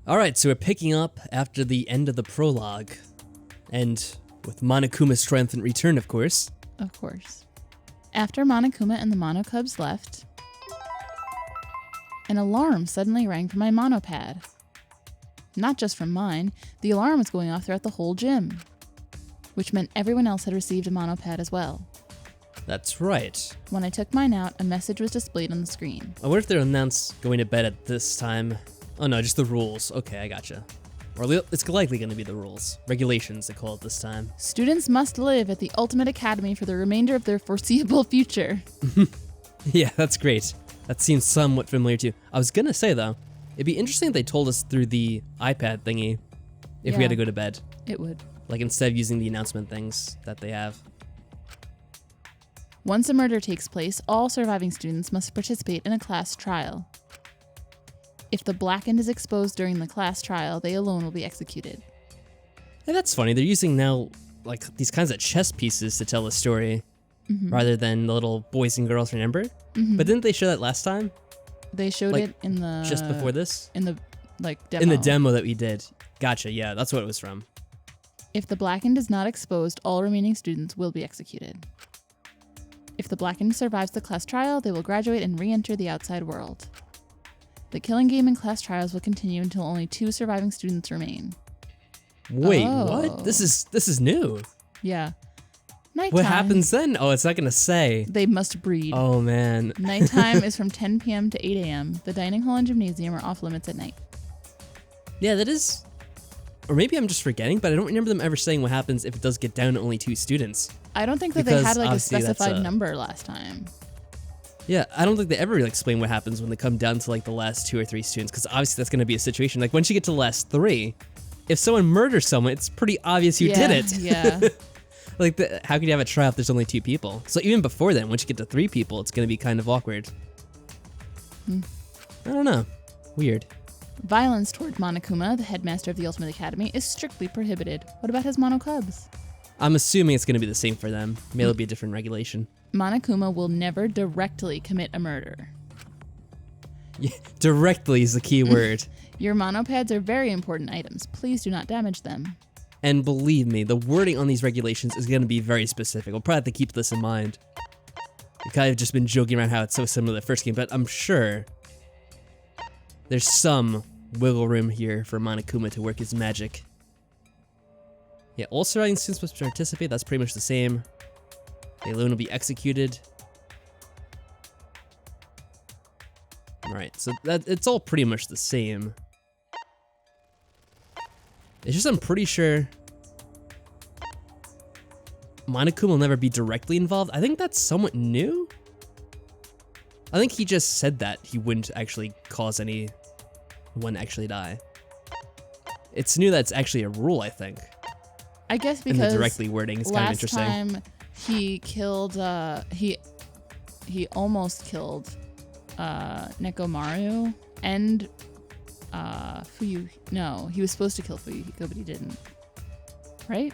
Alright, so we're picking up after the end of the prologue. And with Monokuma's triumphant return, of course. Of course. After Monokuma and the Monocubs left, an alarm suddenly rang from my monopad. Not just from mine, the alarm was going off throughout the whole gym, which meant everyone else had received a monopad as well. That's right. When I took mine out, a message was displayed on the screen. I wonder if they'll announce going to bed at this time. Oh no, just the rules. Okay, I gotcha. Or it's likely going to be the rules. Regulations, they call it this time. Students must live at the Ultimate Academy for the remainder of their foreseeable future. Yeah, that's great. That seems somewhat familiar too. I was gonna say though, it'd be interesting if they told us through the iPad thingy if we had to go to bed. It would. Like instead of using the announcement things that they have. Once a murder takes place, all surviving students must participate in a class trial. If the blackened is exposed during the class trial, they alone will be executed. Hey, that's funny. They're using now like these kinds of chess pieces to tell the story rather than the little boys and girls, remember? But didn't they show that last time? They showed Like, it in the... just before this? In the, demo. In the demo that we did. Gotcha, yeah, that's what it was from. If the blackened is not exposed, all remaining students will be executed. If the blackened survives the class trial, they will graduate and re-enter the outside world. The killing game and class trials will continue until only 2 surviving students remain. Wait, Oh. what? This is new. Yeah. Nighttime. What happens then? Oh, it's not gonna say. They must breed. Oh man. Nighttime is from 10 p.m. to 8 a.m. The dining hall and gymnasium are off limits at night. Yeah, that is... Or maybe I'm just forgetting, but I don't remember them ever saying what happens if it does get down to only 2 students. I don't think that Because they had like a obviously that's specified a- number last time. Yeah, I don't think they ever really explain what happens when they come down to like the last 2 or 3 students, because obviously that's going to be a situation. Like once you get to the last 3, if someone murders someone, it's pretty obvious you did it. Yeah. Like, how could you have a trial if there's only 2 people? So even before then, once you get to 3 people, it's going to be kind of awkward. I don't know. Weird. Violence toward Monokuma, the headmaster of the Ultimate Academy, is strictly prohibited. What about his Monocubs? I'm assuming it's going to be the same for them. Maybe it'll be a different regulation. Monokuma will never directly commit a murder. Yeah, directly is the key word. Your monopads are very important items. Please do not damage them. And believe me, the wording on these regulations is going to be very specific. We'll probably have to keep this in mind. We've kind of just been joking around how it's so similar to the first game, but I'm sure there's some wiggle room here for Monokuma to work his magic. Yeah, all surviving students must participate. That's pretty much the same. They alone will be executed. Alright, so it's all pretty much the same. It's just I'm pretty sure Monokuma will never be directly involved. I think that's somewhat new. I think he just said that he wouldn't actually cause anyone to actually die. It's new that it's actually a rule, I think. I guess And because the directly wording is kind of interesting. last time he killed, he almost killed Nekomaru and Fuyu. No, he was supposed to kill Fuyuhiko, but he didn't. Right?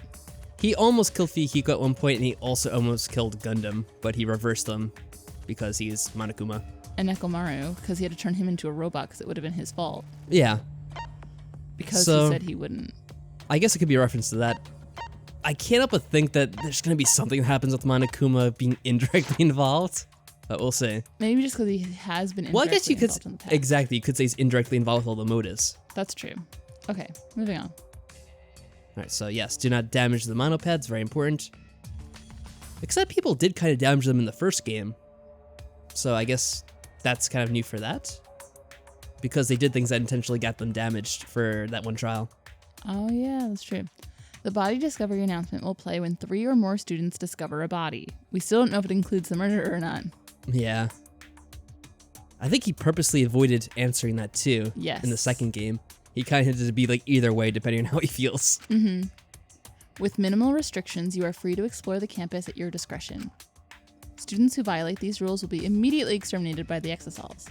He almost killed Fuyuhiko at one point, and he also almost killed Gundam, but he reversed them because he's Monokuma. And Nekomaru, because he had to turn him into a robot because it would have been his fault. Yeah. Because So- he said he wouldn't. I guess it could be a reference to that. I can't help but think that there's going to be something that happens with Monokuma being indirectly involved. But we'll see. Maybe just because he has been Well, I guess you could... involved in the past. Exactly, you could say he's indirectly involved with all the motives. That's true. Okay, moving on. Alright, so yes, do not damage the monopads, very important. Except people did kind of damage them in the first game. So I guess that's kind of new for that. Because they did things that intentionally got them damaged for that one trial. Oh yeah, that's true. The body discovery announcement will play when 3 or more students discover a body. We still don't know if it includes the murderer or not. Yeah. I think he purposely avoided answering that too. Yes. In the second game. He kind of had to be like either way depending on how he feels. With minimal restrictions, you are free to explore the campus at your discretion. Students who violate these rules will be immediately exterminated by the Exosols.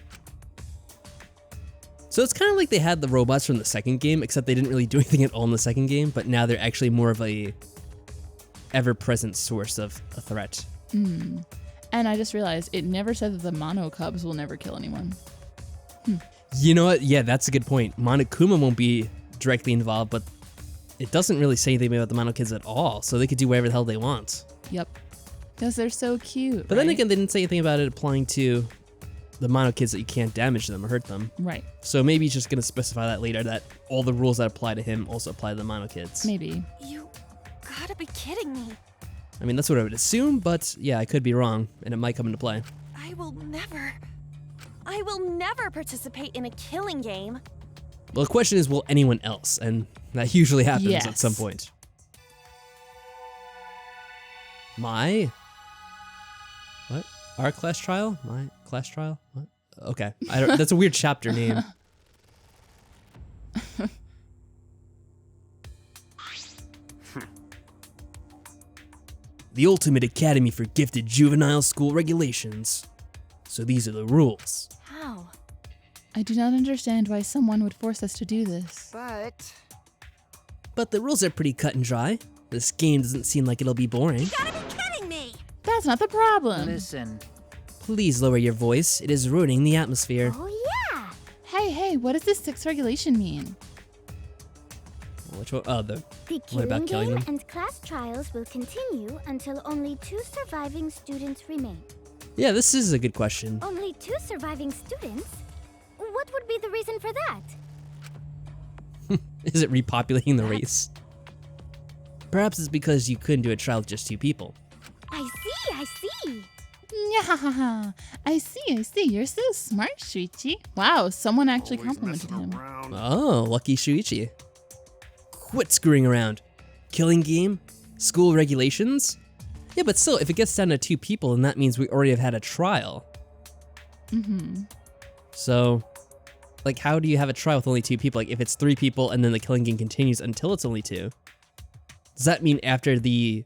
So it's kind of like they had the robots from the second game, except they didn't really do anything at all in the second game, but now they're actually more of a ever-present source of a threat. And I just realized it never said that the Mono Cubs will never kill anyone. You know what? Yeah, that's a good point. Monokuma won't be directly involved, but it doesn't really say anything about the Mono kids at all, so they could do whatever the hell they want. Yep. Because they're so cute. But then again, they didn't say anything about it applying to the Mono kids that you can't damage them or hurt them. Right. So maybe he's just going to specify that later, that all the rules that apply to him also apply to the Mono kids. Maybe. You gotta be kidding me. I mean, that's what I would assume, but yeah, I could be wrong, and it might come into play. I will never participate in a killing game. Well, the question is, will anyone else? And that usually happens Yes. at some point. My? What? Our class trial? My class trial? What? Okay. I don't, that's a weird chapter name. The Ultimate Academy for Gifted Juvenile School Regulations. So these are the rules. How? I do not understand why someone would force us to do this. But the rules are pretty cut and dry. This game doesn't seem like it'll be boring. You gotta be kidding me! That's not the problem. Listen. Please lower your voice. It is ruining the atmosphere. Oh yeah! Hey, what does this 6th regulation mean? Which one? Oh, The What about killing game them? and class trials will continue until only 2 surviving students remain. yeah, this is a good question. Only 2 surviving students? What would be the reason for that? Is it repopulating the race? Perhaps it's because you couldn't do a trial with just 2 people. I see. Yeah, I see. You're so smart, Shuichi. Wow, someone actually Always complimented messing him. around. Oh, lucky Shuichi. Quit screwing around. Killing game? School regulations? Yeah, but still, if it gets down to 2 people, then that means we already have had a trial. Mm-hmm. So, like, how do you have a trial with only 2 people? Like, if it's 3 people and then the killing game continues until it's only 2, does that mean after you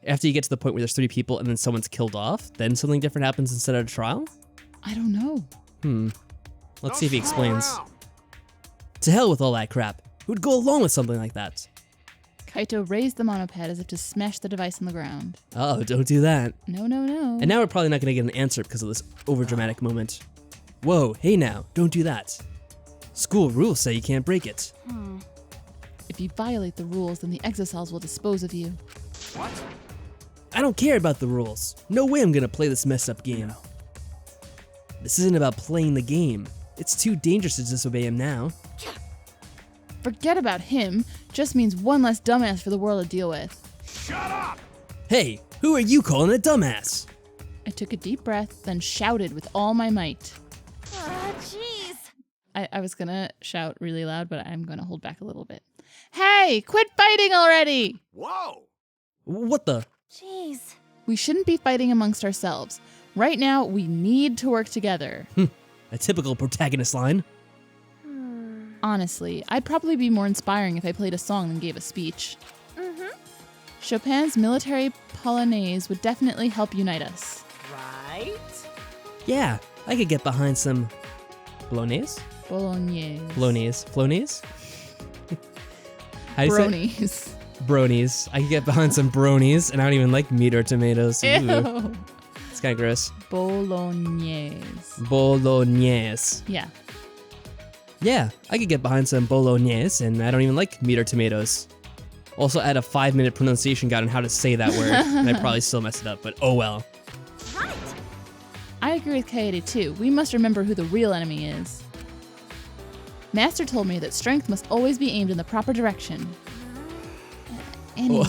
get to the point where there's 3 people and then someone's killed off, then something different happens instead of a trial? I don't know. Let's see if he Don't screw explains. around. To hell with all that crap. Who'd go along with something like that? Kaito raised the monopad as if to smash the device on the ground. Oh, don't do that. No. And now we're probably not gonna get an answer because of this overdramatic moment. Whoa, hey now, don't do that. School rules say you can't break it. If you violate the rules, then the exocells will dispose of you. What? I don't care about the rules. No way I'm gonna play this messed up game. This isn't about playing the game. It's too dangerous to disobey him now. Forget about him. Just means one less dumbass for the world to deal with. Shut up! Hey, who are you calling a dumbass? I took a deep breath, then shouted with all my might. Ah, jeez. I was gonna shout really loud, but I'm gonna hold back a little bit. Hey, quit fighting already! Whoa! What the? Jeez. We shouldn't be fighting amongst ourselves. Right now, we need to work together. A typical protagonist line. Honestly, I'd probably be more inspiring if I played a song than gave a speech. Chopin's military polonaise would definitely help unite us. Right? Yeah, I could get behind some bolognese? Bolognese. Bolognese. Flonese? How do you say it? Bronies. Bronies. I could get behind some bronies, and I don't even like meat or tomatoes. Ooh, Ew. it's kind of gross. Bolognese. Bolognese. Yeah. Yeah, I could get behind some bolognese, and I don't even like meat or tomatoes. Also, add a 5-minute pronunciation guide on how to say that word, and I probably still mess it up, but oh well. Right. I agree with Kaede too. We must remember who the real enemy is. Master told me that strength must always be aimed in the proper direction. Anyway,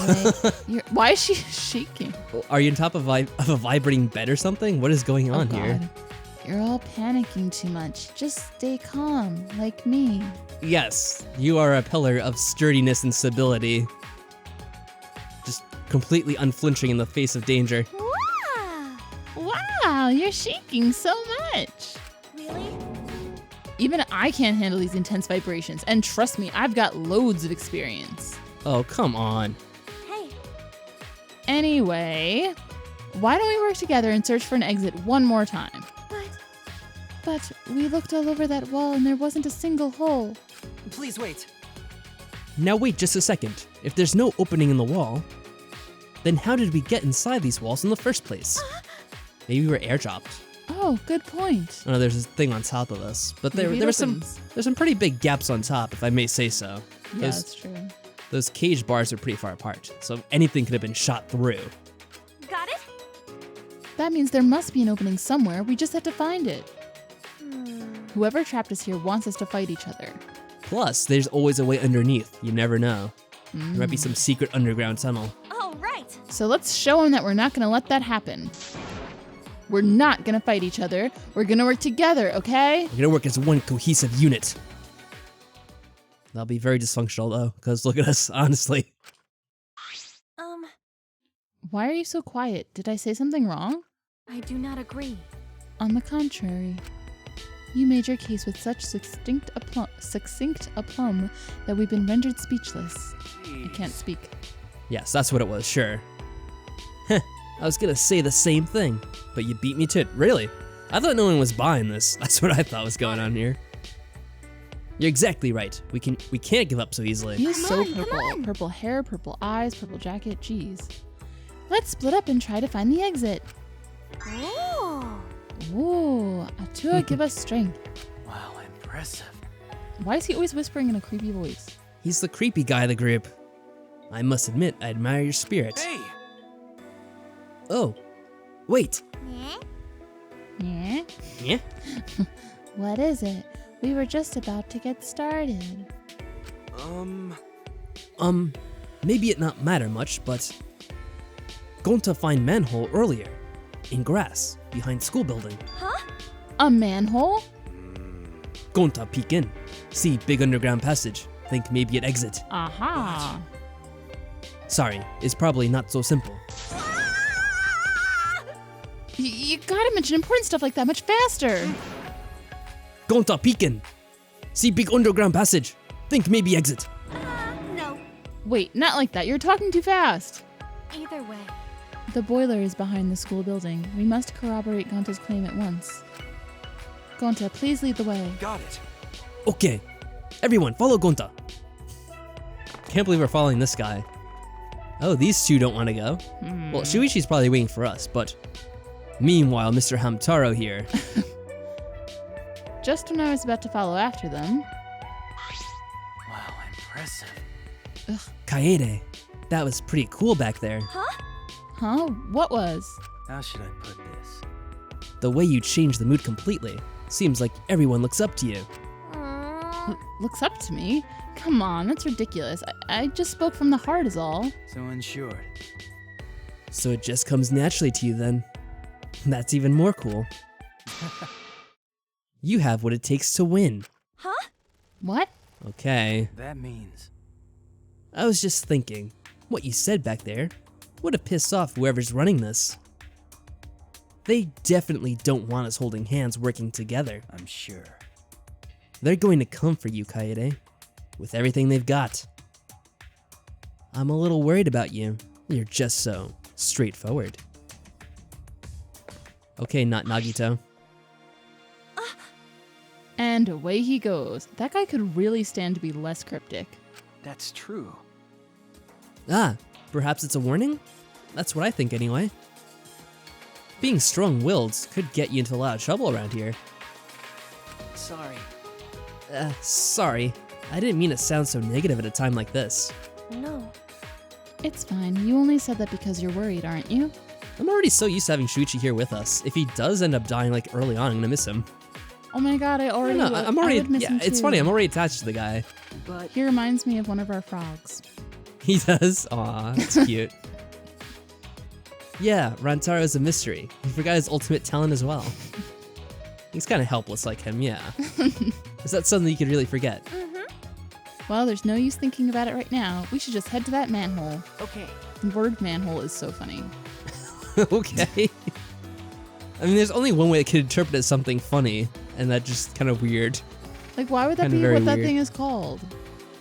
why is she shaking? Are you on top of a vibrating bed or something? What is going on here? God. You're all panicking too much. Just stay calm, like me. Yes, you are a pillar of sturdiness and stability. Just completely unflinching in the face of danger. Wow. Wow, you're shaking so much. Really? Even I can't handle these intense vibrations, and trust me, I've got loads of experience. Oh, come on. Hey. Anyway, why don't we work together and search for an exit one more time? But we looked all over that wall and there wasn't a single hole. Please wait. Now wait just a second. If there's no opening in the wall, then how did we get inside these walls in the first place? Maybe we were airdropped. Oh, good point. I know there's this thing on top of us, but Maybe it there's some opens. pretty big gaps on top, if I may say so. Yeah, Those- that's true. Those cage bars are pretty far apart, so anything could have been shot through. Got it? That means there must be an opening somewhere. We just have to find it. Whoever trapped us here wants us to fight each other. Plus, there's always a way underneath. You never know. There might be some secret underground tunnel. Oh, right. So let's show them that we're not going to let that happen. We're not going to fight each other. We're going to work together, okay? We're gonna work as one cohesive unit. That'll be very dysfunctional though, because look at us, honestly. Why are you so quiet? Did I say something wrong? I do not agree. On the contrary, you made your case with such succinct aplomb that we've been rendered speechless. I can't speak. Yes, that's what it was, sure. Heh, I was gonna say the same thing, but you beat me to it. Really? I thought no one was buying this. That's what I thought was going on here. You're exactly right. We can't give up so easily. He is Come so on, come purple. on. Purple hair, purple eyes, purple jacket. Jeez. Let's split up and try to find the exit. Oh. Ooh, Atua, give us strength. Wow, impressive. Why is he always whispering in a creepy voice? He's the creepy guy of the group. I must admit, I admire your spirit. Hey! Oh, wait. Yeah? Yeah? What is it? We were just about to get started. Maybe it not matter much, but going to find manhole earlier, in grass, behind school building. A manhole? Going to peek in, see big underground passage, think maybe an exit. Aha. Sorry, it's probably not so simple. You gotta mention important stuff like that much faster. Going to peek in, see big underground passage, think maybe exit. No. Wait, not like that. You're talking too fast. Either way. The boiler is behind the school building. We must corroborate Gonta's claim at once. Gonta, please lead the way. Got it. Okay, everyone follow Gonta. Can't believe we're following this guy. Oh, these two don't want to go. Well, Shuichi's probably waiting for us, but meanwhile, Mr. Hamtaro here. Just when I was about to follow after them. Wow, impressive. Kaede, that was pretty cool back there. Huh? What was? How should I put this? The way you changed the mood completely. Seems like everyone looks up to you. Looks up to me? Come on, that's ridiculous. I just spoke from the heart is all. So unsure. So it just comes naturally to you then. That's even more cool. You have what it takes to win. What? Okay. That means. I was just thinking, what you said back there would have pissed off whoever's running this. They definitely don't want us holding hands working together. I'm sure. They're going to come for you, Kaede, with everything they've got. I'm a little worried about you. You're just so straightforward. Okay, not Nagito. And away he goes. That guy could really stand to be less cryptic. That's true. Ah, perhaps it's a warning? That's what I think anyway. Being strong-willed could get you into a lot of trouble around here. Sorry. Sorry. I didn't mean to sound so negative at a time like this. No. It's fine. You only said that because you're worried, aren't you? I'm already so used to having Shuichi here with us. If he does end up dying like early on, I'm gonna miss him. Oh my god, I already No, would. I'm I already. would miss Yeah, him it's too. funny. I'm already attached to the guy. But He reminds me of one of our frogs. He does. Aw, that's cute. Yeah, Rantaro's a mystery. He forgot his ultimate talent as well. He's kind of helpless like him, yeah. Is that something you could really forget? Well, there's no use thinking about it right now. We should just head to that manhole. okay. The word manhole is so funny. Okay. I mean, there's only one way that could interpret it as something funny, and that's just kind of weird. Like, why would that Kinda be very what that weird. thing is called?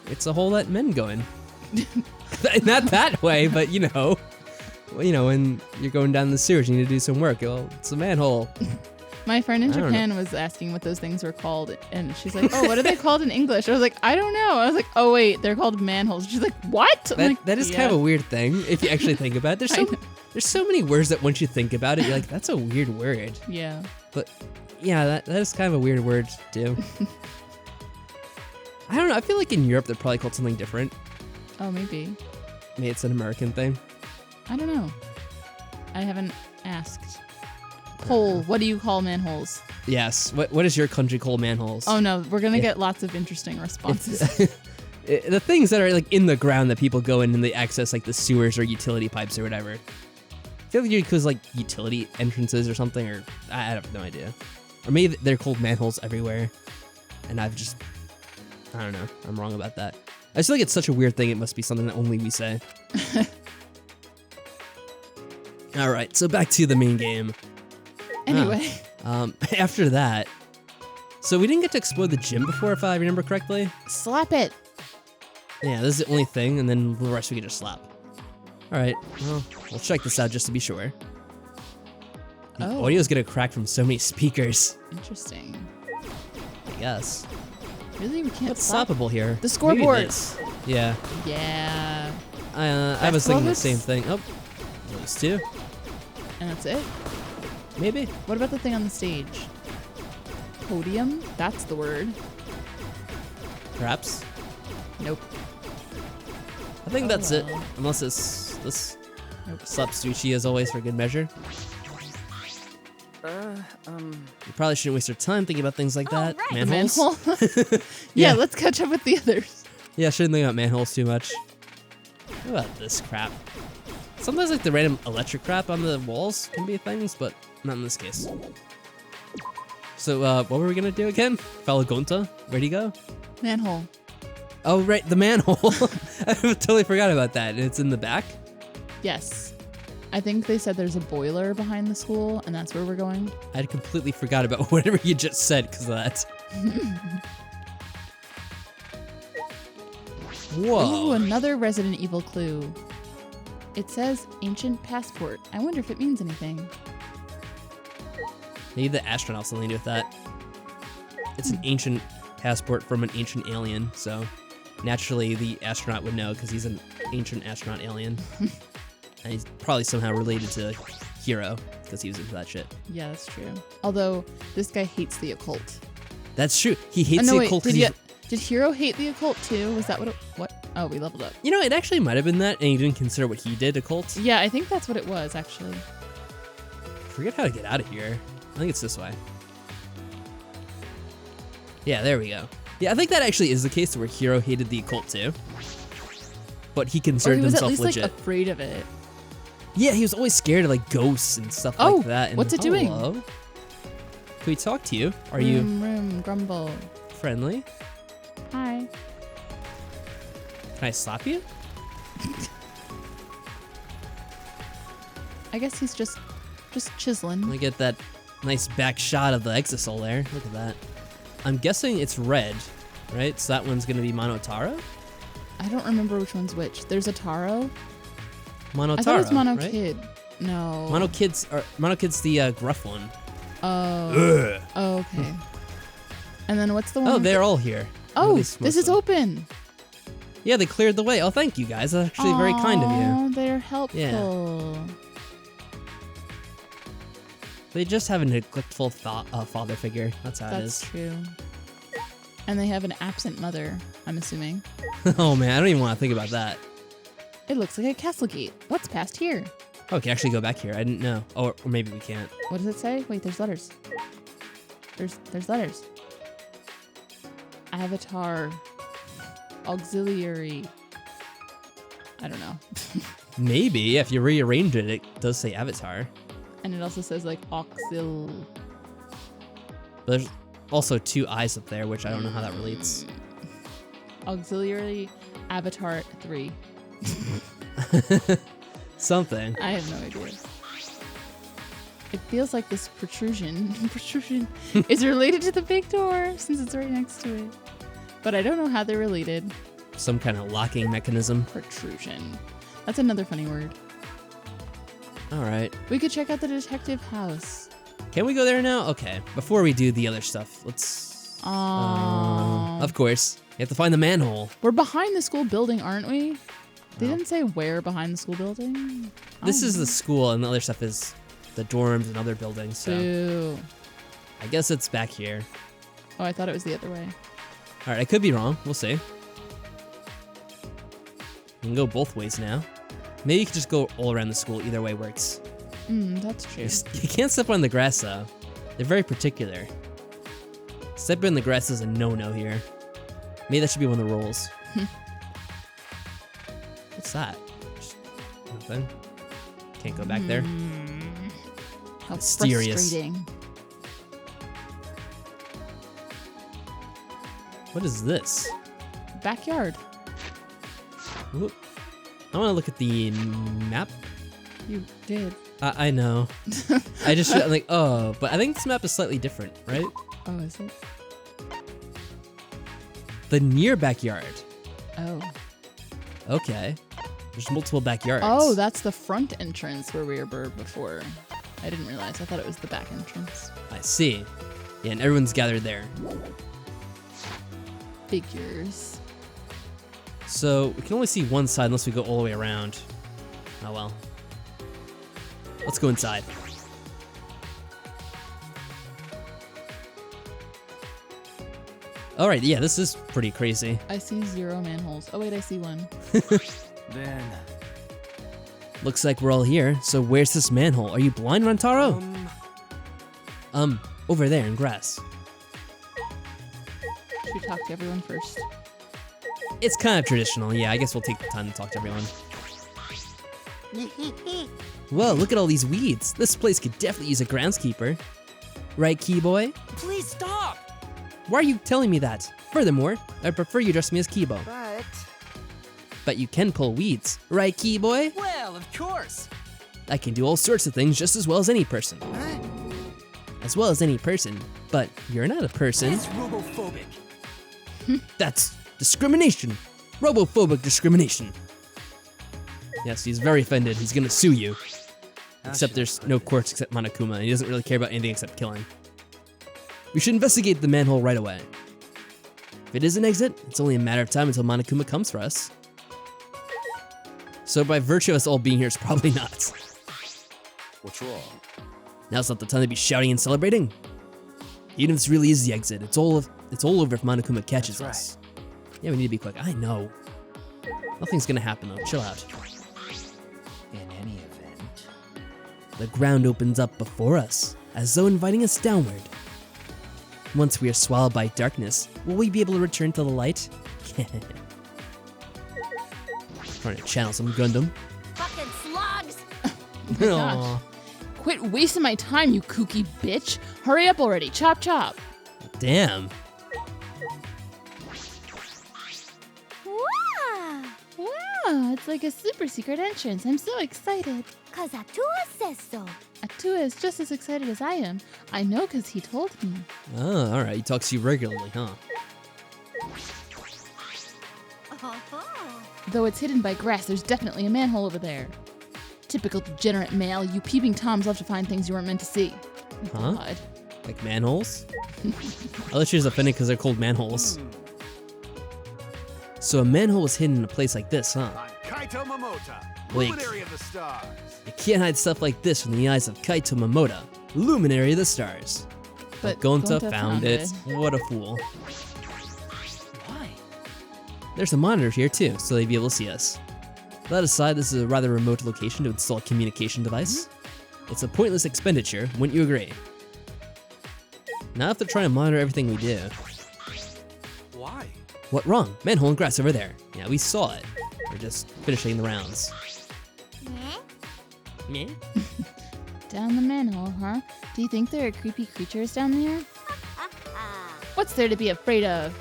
It's a hole that men go in. Not that way, but you know, when you're going down the sewers, you need to do some work. Well, it's a manhole. My friend in I don't Japan was asking what those things were called, and she's like, "Oh, what are they called in English?" I was like, "I don't know." I was like, "Oh wait, they're called manholes." She's like, "What?" I'm like, That is "Yeah." kind of a weird thing if you actually think about it. I know. There's so many words that once you think about it, you're like, that's a weird word. Yeah. But yeah, that is kind of a weird word to do. I don't know. I feel like in Europe they're probably called something different. Oh, maybe. Maybe it's an American thing. I don't know. I haven't asked. Poll, what do you call manholes? Yes. What is your country called manholes? Oh no, we're gonna get lots of interesting responses. The things that are like in the ground that people go in and they access like the sewers or utility pipes or whatever. I feel like because like utility entrances or something, or I have no idea. Or maybe they're called manholes everywhere, and I don't know. I'm wrong about that. I just feel like it's such a weird thing. It must be something that only we say. All right, so back to the main game. Anyway. After that, so we didn't get to explore the gym before, if I remember correctly. Slap it. Yeah, this is the only thing, and then the rest we can just slap. All right, well, we'll check this out just to be sure. The audio's gonna crack from so many speakers. Interesting. I guess. Really, we can't. What's slap stoppable here? the scoreboard. Maybe this. Yeah. Yeah. I was thinking the Basketball same thing. Oh, those two. And that's it. Maybe. What about the thing on the stage? Podium? That's the word. Perhaps. Nope. I think Oh, that's it. well. Unless it's this. Nope. Slap sushi as always for good measure. You probably shouldn't waste your time thinking about things like that. right. The Manholes. manhole? Yeah. Let's catch up with the others. Yeah, I shouldn't think about manholes too much. What about this crap? Sometimes like the random electric crap on the walls can be things, but not in this case. So what were we gonna do again? Follow Gonta? Where'd he go? Manhole. Oh right, the manhole. I totally forgot about that. It's in the back? Yes. I think they said there's a boiler behind the school, and that's where we're going. I completely forgot about whatever you just said because of that. Whoa. Ooh, another Resident Evil clue. It says ancient passport. I wonder if it means anything. Maybe the astronaut has something to do with that. It's an ancient passport from an ancient alien, so naturally the astronaut would know because he's an ancient astronaut alien. And he's probably somehow related to Hero because he was into that shit. Yeah, that's true. Although this guy hates the occult. That's true. He hates no, the wait, occult. did Hero hate the occult too? Was that what? Oh, we leveled up. You know, it actually might have been that, and he didn't consider what he did occult. Yeah, I think that's what it was actually. Forget how to get out of here. I think it's this way. Yeah, there we go. Yeah, I think that actually is the case where Hero hated the occult too. But he Or considered he was at himself least legit. like afraid of it. Yeah, he was always scared of like ghosts and stuff Oh, like that. And what's it doing? hello? Can we talk to you? Are you Room, grumble. friendly? Hi. Can I slap you? I guess he's just chiseling. Let me get that nice back shot of the exisol there. Look at that. I'm guessing it's red, right? So that one's gonna be Monotaro? I don't remember which one's which. There's a Taro. Monotaro, I thought it was Mono right? Kid. No. Mono Kid's the gruff one. Oh. Oh, okay. And then what's the one? Oh, with they're the- all here. At Oh, least this most is of them. open. Yeah, they cleared the way. Oh, thank you guys. That's actually very kind of you. Oh, they're helpful. They just have a neglectful father figure. That's how That's it true. And they have an absent mother, I'm assuming. is. Oh man, I don't even want to think about that. It looks like a castle gate. What's past here? Oh, we can actually go back here. I didn't know. Oh, or maybe we can't. What does it say? Wait, there's letters. There's letters. Avatar. Auxiliary. I don't know. Maybe if you rearrange it, it does say Avatar. And it also says like auxil. But there's also two eyes up there, which I don't know how that relates. Auxiliary Avatar 3. Something. I have no idea. It feels like this protrusion is related to the big door since it's right next to it. But I don't know how they're related. Some kind of locking mechanism. Protrusion. That's another funny word. All right. We could check out the detective house. Can we go there now? Okay. Before we do the other stuff, let's... Oh. Of course. You have to find the manhole. We're behind the school building, aren't we? They Oh. didn't say where behind the school building. This Oh. is the school, and the other stuff is the dorms and other buildings, so Boo. I guess it's back here. Oh, I thought it was the other way. Alright, I could be wrong. We'll see. You can go both ways now. Maybe you could just go all around the school. Either way works. That's true. You can't step on the grass, though. They're very particular. Stepping on the grass is a no-no here. Maybe that should be one of the rules. What's that? Just nothing. Can't go back there. How Mysterious. frustrating. What is this? Backyard. Whoop. I want to look at the map. You did. I know. I just feel like, oh, but I think this map is slightly different, right? Oh, is it? The near backyard. Oh. Okay. There's multiple backyards. Oh, that's the front entrance where we were before. I didn't realize. I thought it was the back entrance. I see. Yeah, and everyone's gathered there. Figures. So we can only see one side unless we go all the way around. Oh well. Let's go inside. Alright, yeah, this is pretty crazy. I see 0 manholes. Oh, wait, I see one. Then, Looks like we're all here, so where's this manhole? Are you blind, Rantaro? Over there in grass. Should we talk to everyone first? It's kind of traditional, yeah, I guess we'll take the time to talk to everyone. Whoa, look at all these weeds. This place could definitely use a groundskeeper. Right, Keyboy? please stop! Why are you telling me that? Furthermore, I prefer you address me as Keybo. But you can pull weeds, right, Keyboy? Well, of course. I can do all sorts of things just as well as any person. Huh? As well as any person, but you're not a person. That's robophobic. That's discrimination. Robophobic discrimination. Yes, he's very offended. He's gonna sue you. Except there's no courts except Monokuma, and he doesn't really care about anything except killing. We should investigate the manhole right away. If it is an exit, it's only a matter of time until Monokuma comes for us. So by virtue of us all being here, it's probably not. What's wrong? Now's not the time to be shouting and celebrating. Even if this really is the exit, it's all over if Monokuma catches That's us. Yeah, we need to be quick. I know. Nothing's gonna happen though. Chill out. In any event, The ground opens up before us, as though inviting us downward. Once we are swallowed by darkness, will we be able to return to the light? Trying to channel some Gundam. Fucking slugs! my Aw. gosh. Quit wasting my time, you kooky bitch. Hurry up already. Chop, chop. Damn. Wow! Wow, it's like a super secret entrance. I'm so excited. Cause Atua says so. Atua is just as excited as I am. I know because he told me. Oh, alright. He talks to you regularly, huh? Oh. Though it's hidden by grass, there's definitely a manhole over there. Typical degenerate male, you peeping toms love to find things you weren't meant to see. Huh? God. Like manholes? I thought she was offended because they're called manholes. So a manhole was hidden in a place like this, huh? I'm Kaito Momota, Wait. luminary of the stars. You can't hide stuff like this from the eyes of Kaito Momota, luminary of the stars. But Gonta Gonta found it. What a fool. why? There's a monitor here too, so they'd be able to see us. That aside, this is a rather remote location to install a communication device. It's a pointless expenditure, wouldn't you agree? Now I have to try and monitor everything we do. Why? What wrong? Manhole and grass over there. Yeah, we saw it. We're just finishing the rounds. Meh? Down the manhole, huh? Do you think there are creepy creatures down there? What's there to be afraid of?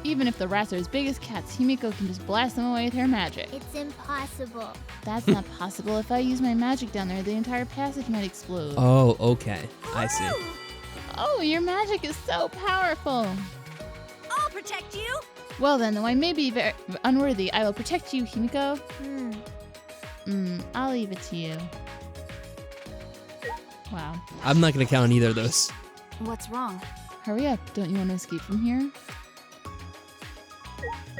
Even if the rats are as big as cats, Himiko can just blast them away with her magic. It's impossible. That's not possible. If I use my magic down there, the entire passage might explode. Oh, okay. I see. Oh, your magic is so powerful. I'll protect you! Well then, though I may be very unworthy, I will protect you, Himiko. I'll leave it to you. Wow. I'm not gonna count on either of those. What's wrong? Hurry up. Don't you want to escape from here?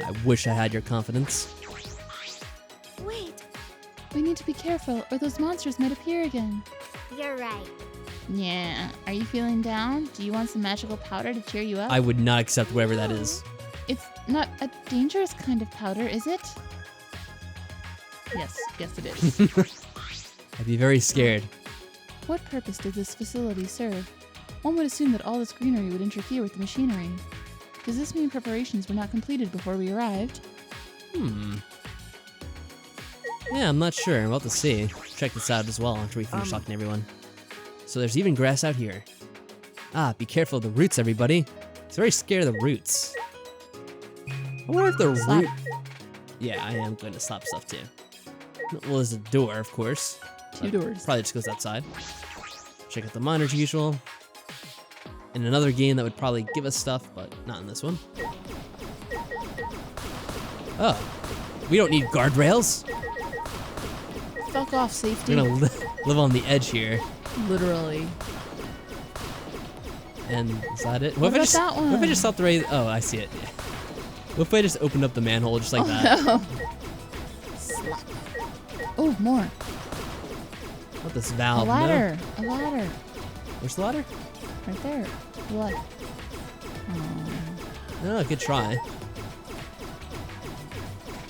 I wish I had your confidence. We need to be careful, or those monsters might appear again. You're right. Yeah. Are you feeling down? Do you want some magical powder to cheer you up? I would not accept whatever that is. It's not a dangerous kind of powder, is it? Yes, it is. I'd be very scared. What purpose does this facility serve? One would assume that all this greenery would interfere with the machinery. Does this mean preparations were not completed before we arrived? Yeah, I'm not sure. We'll have to see. Check this out as well after we finish talking to everyone. So there's even grass out here. Ah, be careful of the roots, everybody. He's very scared of the roots. I wonder if the root... Yeah, I am going to slap stuff too. Well, there's a door, of course. Two doors. Probably just goes outside. Check out the monitor as usual. In another game that would probably give us stuff, but not in this one. Oh, we don't need guardrails. Fuck off, safety. We're gonna live on the edge here. Literally. And is that it? What if I about just, that What if I one? just stopped right? Oh, I see it. Yeah. What if I just opened up the manhole just like that? No. Slap. Oh, more. What this A valve? ladder. A ladder. No? Where's the ladder? Right there. What? Oh, good try.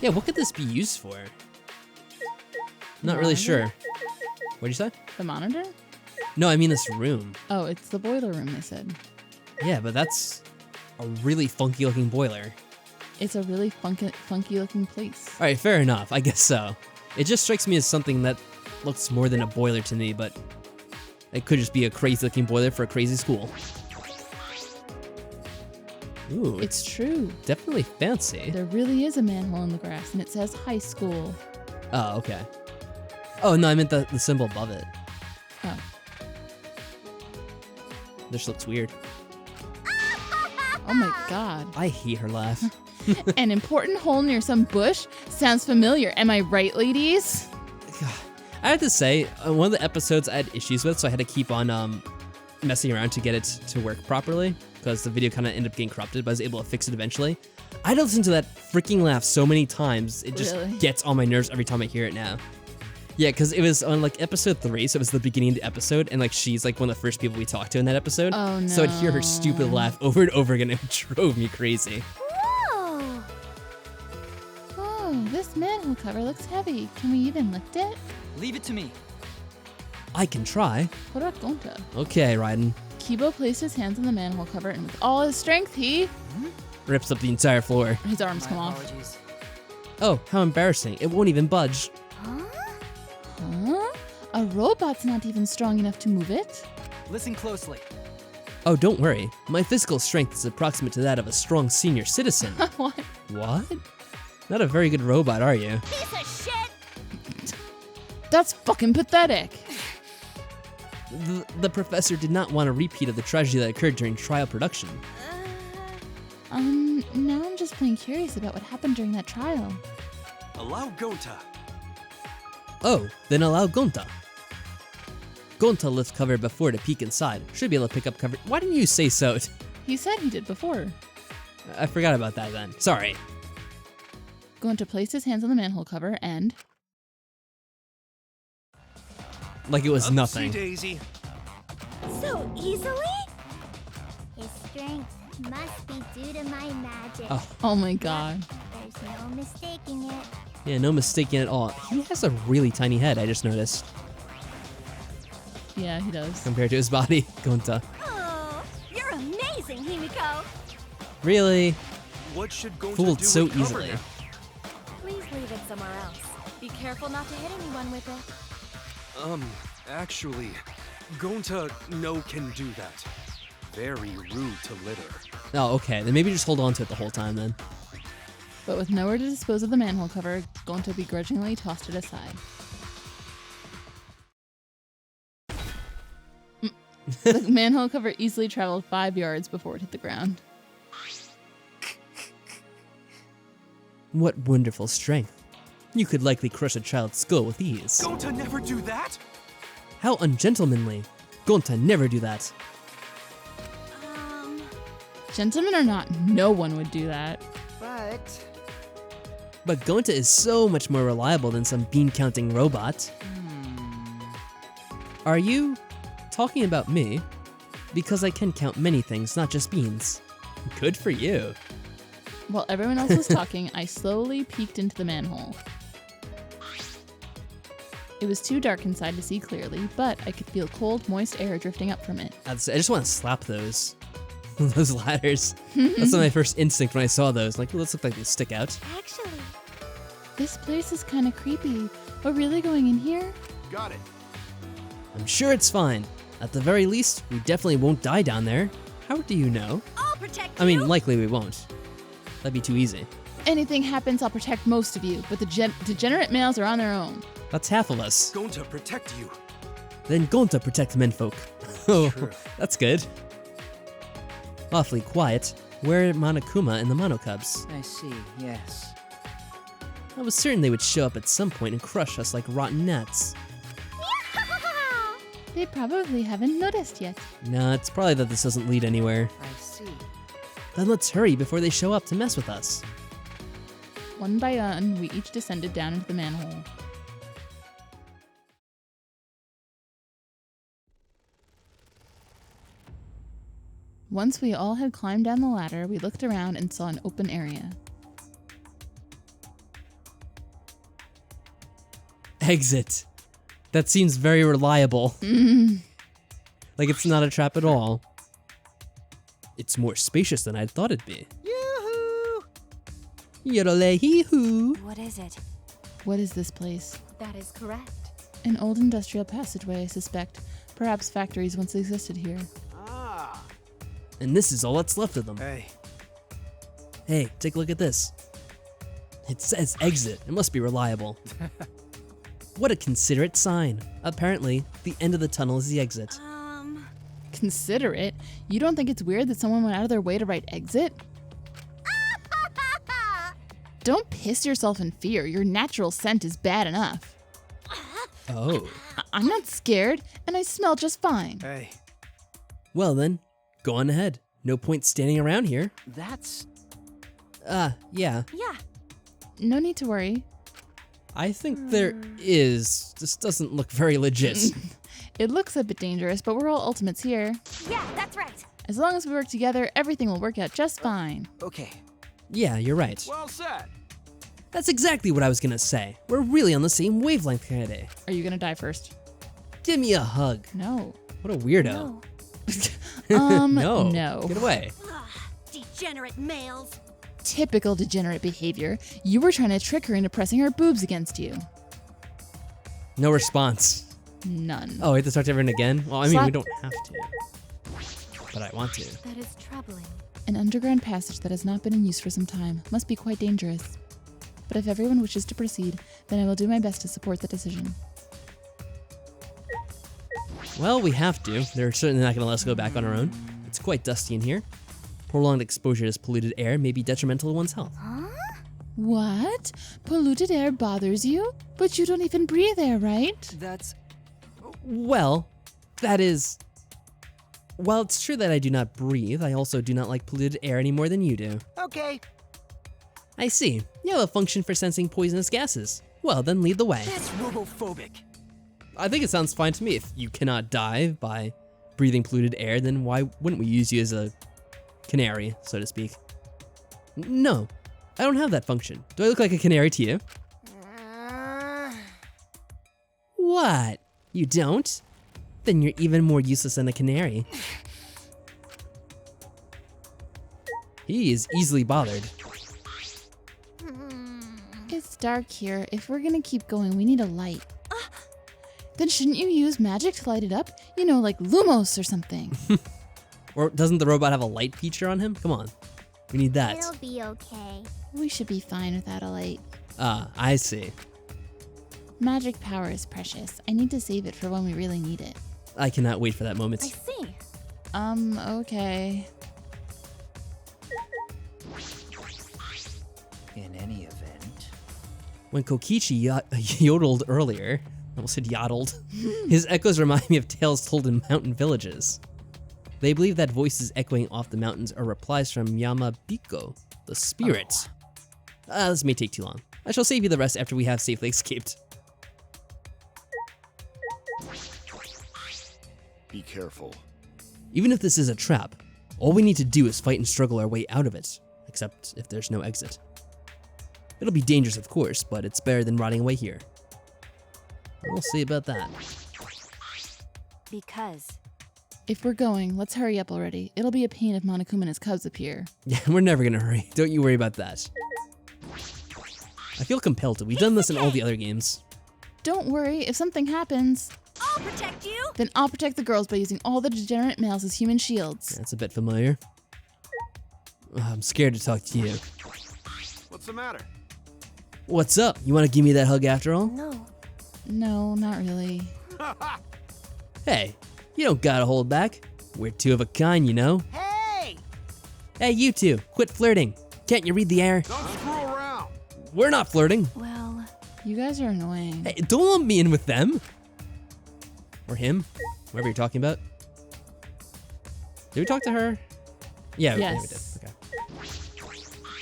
Yeah, what could this be used for? Not really Monitor? sure. What'd you say? The monitor? No, I mean this room. Oh, it's the boiler room, they said. Yeah, but that's a really funky looking boiler. It's a really funky looking place. All right, fair enough. I guess so. It just strikes me as something that looks more than a boiler to me, but it could just be a crazy looking boiler for a crazy school. Ooh, It's true. definitely fancy. There really is a manhole in the grass, and it says high school. Oh, okay. Oh, no, I meant the symbol above it. Oh. This looks weird. Oh my god. I hate her laugh. An important hole near some bush? Sounds familiar. Am I right, ladies? I have to say, one of the episodes I had issues with, so I had to keep on messing around to get it to work properly, because the video kind of ended up getting corrupted, but I was able to fix it eventually. I had to listen to that freaking laugh so many times, it just Really? gets on my nerves every time I hear it now. Yeah, because it was on like episode 3, so it was the beginning of the episode, and like she's like one of the first people we talked to in that episode. Oh no. So I'd hear her stupid laugh over and over again, and it drove me crazy. Whoa! Oh, this manhole cover looks heavy. Can we even lift it? Leave it to me. I can try. What about Gonta? Okay, Raiden. Kibo placed his hands on the manhole cover, and with all his strength, he... Rips up the entire floor. His arms My come off. apologies. Oh, how embarrassing. It won't even budge. Huh? Huh? A robot's not even strong enough to move it. Listen closely. Oh, don't worry. My physical strength is approximate to that of a strong senior citizen. What? What? Not a very good robot, are you? Piece of shit! That's fucking pathetic. The professor did not want a repeat of the tragedy that occurred during trial production. Now I'm just plain curious about what happened during that trial. Allow Gonta. Oh, then allow Gonta. Gonta lifts cover before to peek inside. Should be able to pick up cover. Why didn't you say so? He said he did before. I forgot about that then. Sorry. Going to place his hands on the manhole cover and... Like it was nothing. Daisy. So easily? His strength must be due to my magic. Oh. Oh my god. There's no mistaking it. Yeah, no mistaking at all. He has a really tiny head, I just noticed, Yeah, he does. compared to his body. Gonta. Oh, you're amazing, Himiko! Really? What should Gonta Fooled do so with cover easily. now? Please leave it somewhere else. Be careful not to hit anyone with it. Actually, Gonta no can do that. Very rude to litter. Oh, okay. Then maybe just hold on to it the whole time then. But with nowhere to dispose of the manhole cover, Gonta begrudgingly tossed it aside. The manhole cover easily traveled 5 yards before it hit the ground. What wonderful strength. You could likely crush a child's skull with ease. Gonta never do that? How ungentlemanly. Gonta never do that. Gentlemen or not, no one would do that. But But Gonta is so much more reliable than some bean-counting robot. Are you talking about me? Because I can count many things, not just beans. Good for you. While everyone else was talking, I slowly peeked into the manhole. It was too dark inside to see clearly, but I could feel cold, moist air drifting up from it. I just want to slap those. Those ladders. That's my first instinct when I saw those. Like, those look like they stick out. Actually, This place is kind of creepy. We're really going in here? Got it. I'm sure it's fine. At the very least, we definitely won't die down there. How do you know? I'll protect I mean, likely we won't. That'd be too easy. Anything happens, I'll protect most of you, but the degenerate males are on their own. That's half of us. Going to protect you. Then Gonta protect menfolk. Oh, True. that's good. Awfully quiet. Where are Monokuma and the Monocubs? I see, yes. I was certain they would show up at some point and crush us like rotten gnats. They probably haven't noticed yet. Nah, it's probably that this doesn't lead anywhere. I see. Then let's hurry before they show up to mess with us. One by one, we each descended down into the manhole. Once we all had climbed down the ladder, we looked around and saw an open area. Exit. That seems very reliable. Like it's not a trap at all. It's more spacious than I'd thought it'd be. Yoo-hoo! Yodelay-hee-hoo. What is it? What is this place? That is correct. An old industrial passageway, I suspect. Perhaps factories once existed here. Ah. And this is all that's left of them. Hey. Hey, take a look at this. It says exit. It must be reliable. What a considerate sign. Apparently, the end of the tunnel is the exit. Consider it. You don't think it's weird that someone went out of their way to write exit? Don't piss yourself in fear. Your natural scent is bad enough. Oh. I'm not scared, and I smell just fine. Hey. Well then, go on ahead. No point standing around here. That's... Yeah. Yeah. No need to worry. I think there is. This doesn't look very legit. It looks a bit dangerous, but we're all ultimates here. Yeah, that's right. As long as we work together, everything will work out just fine. okay. Yeah, you're right. Well said. That's exactly what I was gonna say. We're really on the same wavelength today. Are you gonna die first? Give me a hug. No. What a weirdo. No. No. No. Get away. Degenerate males. Typical degenerate behavior. You were trying to trick her into pressing her boobs against you. No response. None. Oh, we have to talk to everyone again? Well, I mean, Slap. we don't have to. But I want to. That is troubling. An underground passage that has not been in use for some time must be quite dangerous. But if everyone wishes to proceed, then I will do my best to support the decision. Well, we have to. They're certainly not going to let us go back on our own. It's quite dusty in here. Prolonged exposure to this polluted air may be detrimental to one's health. What? Polluted air bothers you? But you don't even breathe air, right? That's... Well, that is... While it's true that I do not breathe, I also do not like polluted air any more than you do. Okay. I see. You have a function for sensing poisonous gases. Well, then lead the way. That's robophobic. I think it sounds fine to me. If you cannot die by breathing polluted air, then why wouldn't we use you as a canary, so to speak? No, I don't have that function. Do I look like a canary to you? What? You don't? Then you're even more useless than a canary. He is easily bothered. It's dark here. If we're gonna keep going, we need a light. Then shouldn't you use magic to light it up? You know, like Lumos or something. Or doesn't the robot have a light feature on him? Come on. We need that. It'll be okay. We should be fine without a light. Ah, I see. Magic power is precious. I need to save it for when we really need it. I cannot wait for that moment. I see. Okay. In any event... When Kokichi yodeled earlier, I almost said yodeled, his echoes remind me of tales told in mountain villages. They believe that voices echoing off the mountains are replies from Yamabiko, the spirit. This may take too long. I shall save you the rest after we have safely escaped. Be careful. Even if this is a trap, all we need to do is fight and struggle our way out of it, except if there's no exit. It'll be dangerous, of course, but it's better than rotting away here. We'll see about that. Because If we're going, let's hurry up already. It'll be a pain if Monokuma and his cubs appear. Yeah, we're never gonna hurry. Don't you worry about that. I feel compelled to. We've done this in all the other games. Don't worry, if something happens, I'll protect you. then I'll protect the girls by using all the degenerate males as human shields. That's a bit familiar. I'm scared to talk to you. What's the matter? What's up? You wanna give me that hug after all? No. No, not really. Hey, you don't gotta hold back. We're two of a kind, you know? Hey! Hey, you two, quit flirting. Can't you read the air? Don't screw around. We're not flirting. Well, You guys are annoying. Hey, don't lump me in with them. Or him, whoever you're talking about. Did we talk to her? Yeah, yeah, we did. Yes. Okay.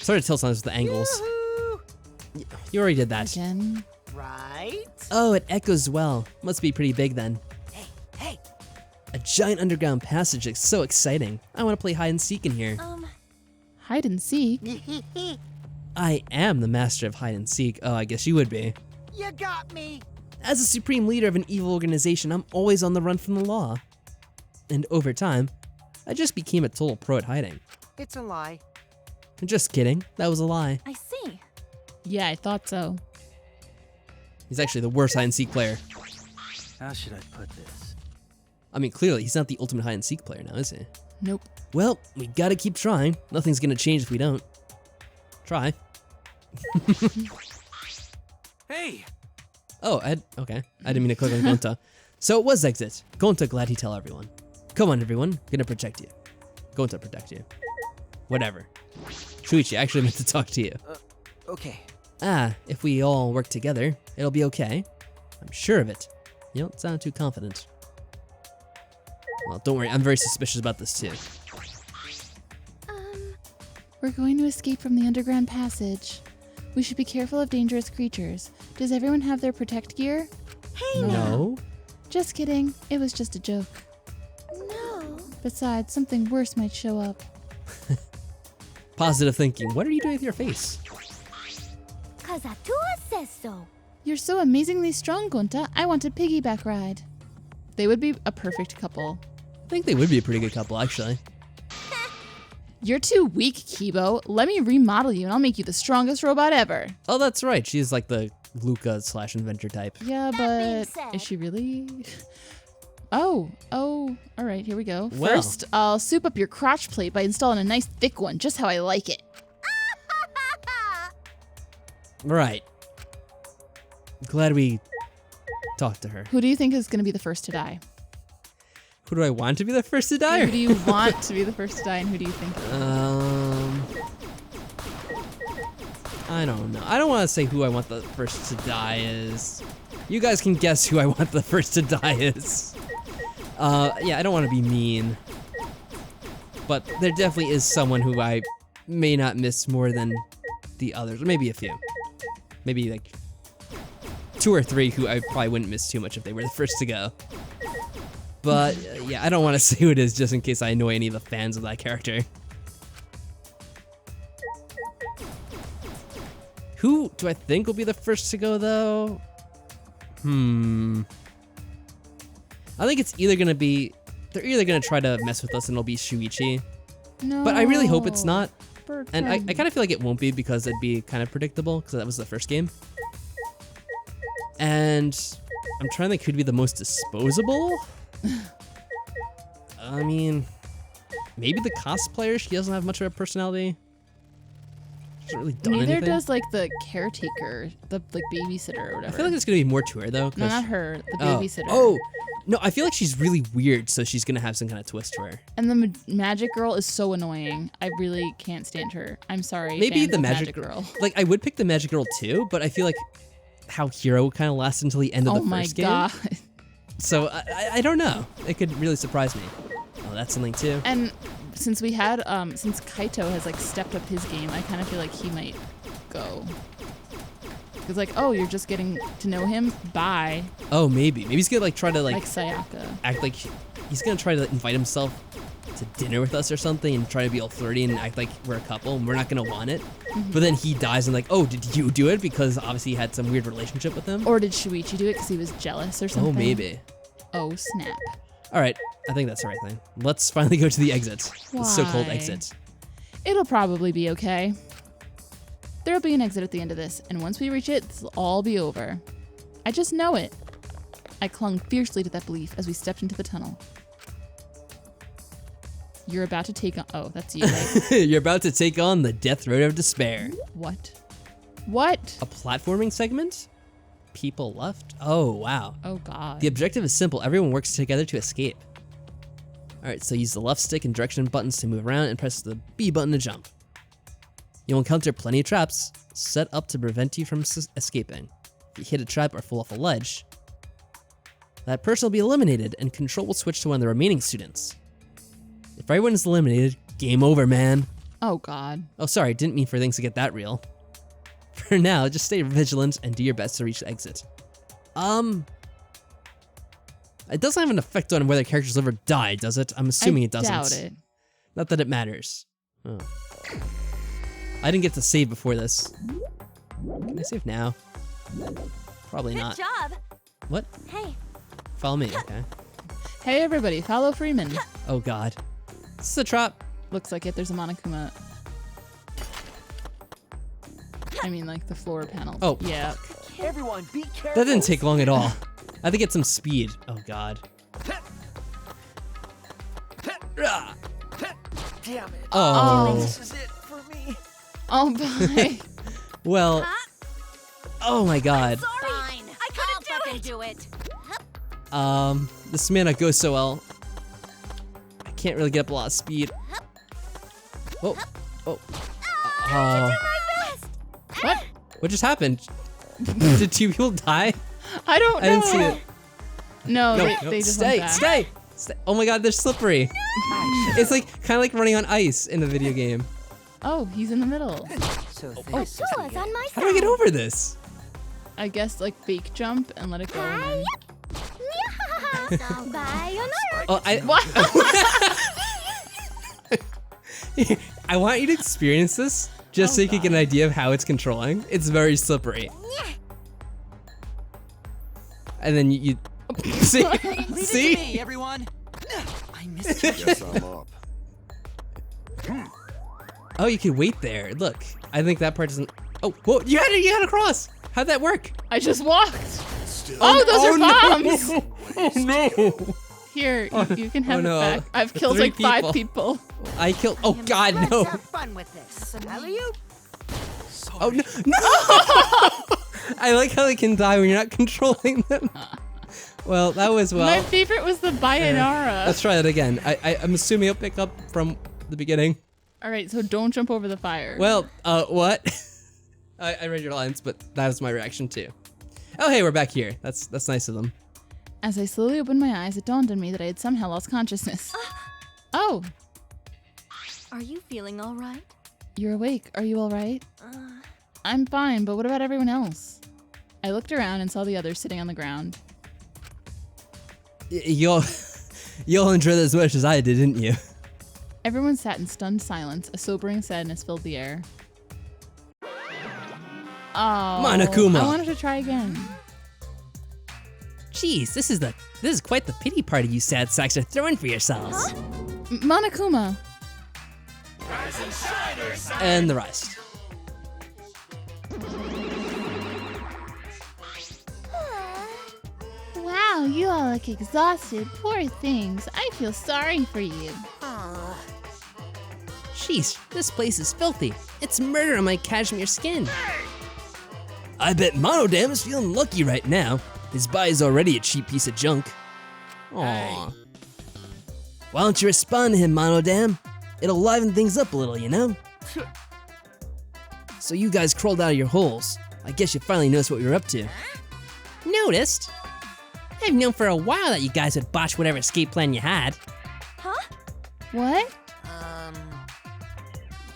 Sorry to tell sometimes with the angles. Yoo-hoo! You already did that. Again? Right? Oh, it echoes well. Must be pretty big then. Hey, hey! A giant underground passage is so exciting. I want to play hide and seek in here. Hide and seek? I am the master of hide and seek. Oh, I guess you would be. You got me! As a supreme leader of an evil organization, I'm always on the run from the law. And over time, I just became a total pro at hiding. It's a lie. Just kidding. That was a lie. I see. Yeah, I thought so. He's actually the worst hide and seek player. How should I put this? I mean, clearly, he's not the ultimate hide and seek player now, is he? Nope. Well, we gotta keep trying. Nothing's gonna change if we don't. Try. Hey! Oh, okay. I didn't mean to click on Gonta. So it was exit. Gonta, glad he tell everyone. Come on, everyone. Gonna protect you. Gonta, protect you. Whatever. Shuichi, I actually meant to talk to you. Okay. If we all work together, it'll be okay. I'm sure of it. You don't sound too confident. Well, don't worry. I'm very suspicious about this too. We're going to escape from the underground passage. We should be careful of dangerous creatures. Does everyone have their protect gear? Hey No? Just kidding. It was just a joke. No. Besides, something worse might show up. Positive thinking. What are you doing with your face? Cause Atua says so. You're so amazingly strong, Gonta. I want a piggyback ride. They would be a perfect couple. I think they would be a pretty good couple, actually. You're too weak, Kibo. Let me remodel you and I'll make you the strongest robot ever. Oh, that's right. She's like the Luca/inventor type. Yeah, being but said- is she really? Oh, all right, here we go. Well. First, I'll soup up your crotch plate by installing a nice thick one, just how I like it. Right. Glad we talked to her. Who do you think is going to be the first to die? Who do I want to be the first to die? Who do you want to be the first to die, and who do you think? I don't know. I don't want to say who I want the first to die is. You guys can guess who I want the first to die is. Yeah, I don't want to be mean. But there definitely is someone who I may not miss more than the others, or maybe a few. Maybe like 2 or 3 who I probably wouldn't miss too much if they were the first to go. But yeah, I don't want to say who it is just in case I annoy any of the fans of that character. Who do I think will be the first to go though? I think it's either gonna be, they're either gonna try to mess with us and it'll be Shuichi. No. But I really hope it's not. Bird And I friend. kind of feel like it won't be because it'd be kind of predictable because that was the first game. And I'm trying to think who'd be the most disposable. I mean, maybe the cosplayer. She doesn't have much of a personality. She hasn't really done Neither anything. does like the caretaker, the like babysitter or I whatever. feel like there's gonna be more to her though. no, 'cause- not her, the Oh. babysitter. Oh, no, I feel like she's really weird, so she's gonna have some kind of twist to her. And the magic girl is so annoying. I really can't stand her. I'm sorry. Maybe fans the of magic girl. Like I would pick the magic girl too, but I feel like how Hero kind of lasts until the end of Oh the my first game. god. So I don't know. It could really surprise me. Oh, that's something too. And since we had since Kaito has like stepped up his game, I kind of feel like he might go. It's like, oh, you're just getting to know him? Bye. Oh, maybe he's gonna like try to like Sayaka. act like he's gonna try to invite himself to dinner with us or something and try to be all flirty and act like we're a couple and we're not gonna want it. But then he dies and like, oh, did you do it? Because obviously he had some weird relationship with him. Or did Shuichi do it because he was jealous or something? Oh, maybe. Oh, snap. All right, I think that's the right thing. Let's finally go to the exit. The so-called Why? exit. It'll probably be okay. There'll be an exit at the end of this, and once we reach it, this'll all be over. I just know it. I clung fiercely to that belief as we stepped into the tunnel. You're about to take on... Oh, that's you, right? You're about to take on the Death Road of Despair. What? What? A platforming segment? People left? Oh, wow. Oh, God. The objective is simple. Everyone works together to escape. All right, so use the left stick and direction buttons to move around and press the B button to jump. You'll encounter plenty of traps set up to prevent you from escaping. If you hit a trap or fall off a ledge, that person will be eliminated and control will switch to one of the remaining students. If everyone is eliminated, game over, man. Oh, God. Oh, sorry, didn't mean for things to get that real. For now, just stay vigilant and do your best to reach the exit. It doesn't have an effect on whether characters live or die, does it? I'm assuming it doesn't. I doubt it. Not that it matters. Oh. I didn't get to save before this. Can I save now? Probably not. Good job. What? Hey. Follow me, okay. Hey, everybody, follow Freeman. Oh, God. This is a trap. Looks like it. There's a Monokuma. I mean, like, the floor panel. Oh. Yeah. Everyone, be careful. That didn't take long at all. I had to get some speed. Oh, God. Damn it. Oh. This is it for me. Oh, bye. Well. Oh, my God. Sorry. Fine. I couldn't do it. This may not go so well. I can't really get up a lot of speed. Whoa. Oh. Oh. What? What just happened? Did two people die? I don't know. I didn't see it. No, No, they just stay, went back. stay. Oh my God, they're slippery. It's like kind of like running on ice in a video game. Oh, he's in the middle. So this Oh, is on my How do I get over this? I guess like fake jump and let it go. And then... Sayonara. Oh, I want you to experience this just so you can get an idea of how it's controlling. It's very slippery. And then you see? See? me, everyone. I missed you. Guess I'm up. Oh, you can wait there. Look, I think that part doesn't. Oh, whoa! You had to cross. How'd that work? I just walked. Still. Oh, those are bombs. No. Oh no! Here, you can have Oh, no. it back. I've killed 3 like 5 people. I killed. Oh God, Let's no! have fun with this. Alley-oop. Oh no! No! I like how they can die when you're not controlling them. Well, that was My favorite was the Bayonara. Let's try that again. I'm assuming I'll pick up from the beginning. All right, so don't jump over the fire. Well, what? I read your lines, but that was my reaction too. Oh, hey, we're back here. That's nice of them. As I slowly opened my eyes, it dawned on me that I had somehow lost consciousness. Oh, Are you feeling all right? you're awake. Are you all right? I'm fine, but what about everyone else? I looked around and saw the others sitting on the ground. You'll enjoy this as much as I did, didn't you? Everyone sat in stunned silence. A sobering sadness filled the air. Oh, Monokuma. I wanted to try again. Jeez, this is quite the pity party you sad sacks are throwing for yourselves. Monokuma. And the rest. Wow, you all look exhausted. Poor things. I feel sorry for you. Sheesh, this place is filthy. It's murder on my cashmere skin. I bet Monodam is feeling lucky right now. His body's already a cheap piece of junk. Aww. Why don't you respond to him, Monodam? It'll liven things up a little, you know? So you guys crawled out of your holes. I guess you finally noticed what we were up to. Noticed? I've known for a while that you guys would botch whatever escape plan you had. What?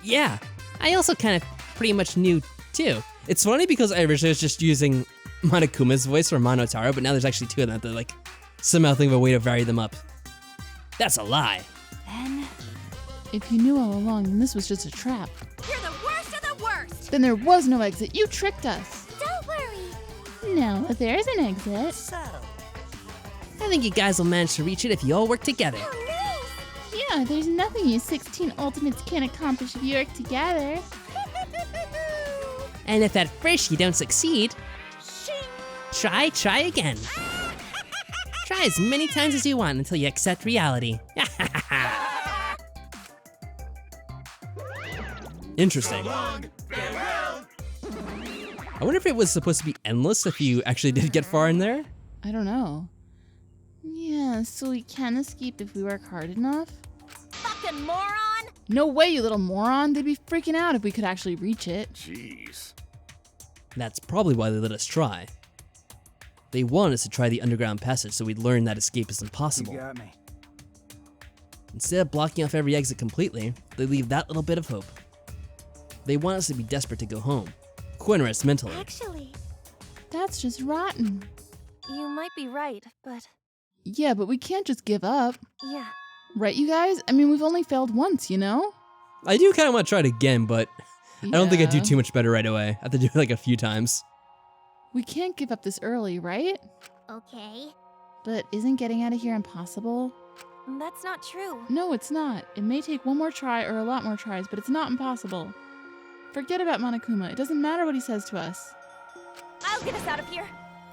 Yeah, I also kind of pretty much knew too. It's funny because I originally was just using Monokuma's voice for Monotaro, but now there's actually two of them that like somehow think of a way to vary them up. That's a lie. Then If you knew all along, then this was just a trap. you're the worst of the worst. Then there was no exit. You tricked us. Don't worry. No, there's an exit. So, I think you guys will manage to reach it if you all work together. Oh, nice. Yeah, there's nothing you 16 Ultimates can't accomplish if you work together. And if at first you don't succeed, try again. Try as many times as you want until you accept reality. Interesting. I wonder if it was supposed to be endless if you actually did get far in there? I don't know. Yeah, so we can escape if we work hard enough? Fucking moron. No way, you little moron. They'd be freaking out if we could actually reach it. Jeez. That's probably why they let us try. They want us to try the underground passage so we'd learn that escape is impossible. you got me. Instead of blocking off every exit completely, they leave that little bit of hope. They want us to be desperate to go home, corner us mentally. Actually, That's just rotten. You might be right, but Yeah, but we can't just give up. yeah. Right, you guys? I mean, we've only failed once, you know? I do kind of want to try it again, but I don't think I'd do Yeah. too much better right away. I have to do it like a few times. We can't give up this early, right? okay. But isn't getting out of here impossible? That's not true. No, it's not. It may take one more try or a lot more tries, but it's not impossible. Forget about Monokuma. It doesn't matter what he says to us. I'll get us out of here.